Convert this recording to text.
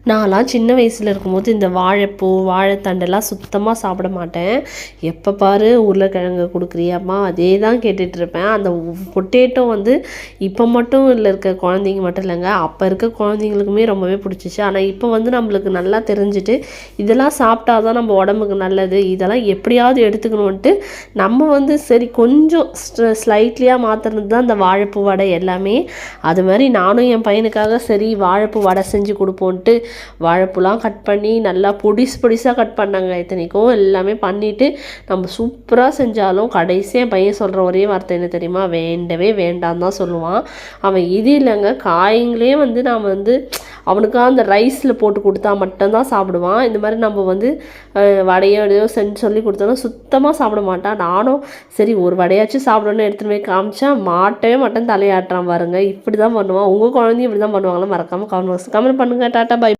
நான்லாம் சின்ன வயசில் இருக்கும்போது இந்த வாழைப்பூ வாழைத்தண்டெல்லாம் சுத்தமாக சாப்பிட மாட்டேன். எப்போ பாரு உருளைக்கிழங்கு கொடுக்குறியாம்மா அதே தான் கேட்டுட்ருப்பேன். அந்த பொட்டேட்டோ வந்து இப்போ மட்டும் இல்லை இருக்க குழந்தைங்க மட்டும் இல்லைங்க, அப்போ இருக்க குழந்தைங்களுக்குமே ரொம்பவே பிடிச்சிச்சு. ஆனால் இப்போ வந்து நம்மளுக்கு நல்லா தெரிஞ்சுட்டு இதெல்லாம் சாப்பிட்டா தான் நம்ம உடம்புக்கு நல்லது, இதெல்லாம் எப்படியாவது எடுத்துக்கணுன்ட்டு நம்ம வந்து சரி கொஞ்சம் ஸ்லைட்லியாக மாற்றுறது தான் இந்த வாழைப்பூ வடை எல்லாமே. அது மாதிரி நானும் என் பையனுக்காக சரி வாழைப்பூ வடை செஞ்சு கொடுப்போன்ட்டு வாழைப்பூலாம் கட் பண்ணி நல்லா பொடிசாக கட் பண்ணாங்க. இத்தனைக்கும் எல்லாமே பண்ணிவிட்டு நம்ம சூப்பராக செஞ்சாலும் கடைசியாக பையன் சொல்கிற ஒரே வார்த்தை என்ன தெரியுமா, வேண்டவே வேண்டாம் தான் சொல்லுவான். அவன் இது இல்லைங்க, காய்ங்களே வந்து நாம் வந்து அவனுக்காக அந்த ரைஸில் போட்டு கொடுத்தா மட்டும்தான் சாப்பிடுவான். இந்த மாதிரி நம்ம வந்து வடையோ செஞ்சு சொல்லி கொடுத்தோன்னா சுத்தமாக சாப்பிட மாட்டான். நானும் சரி ஒரு வடையாச்சும் சாப்பிடணும்னு எடுத்துகிட்டு போய் காமிச்சா மாட்டவே மாட்டேன், தலையாட்டுறான் பாருங்க. இப்படி தான் பண்ணுவான். உங்கள் குழந்தையும் இப்படி தான் பண்ணுவாங்களா? மறக்காமல் கமெண்ட் பண்ணுங்கள். டாட்டா பை.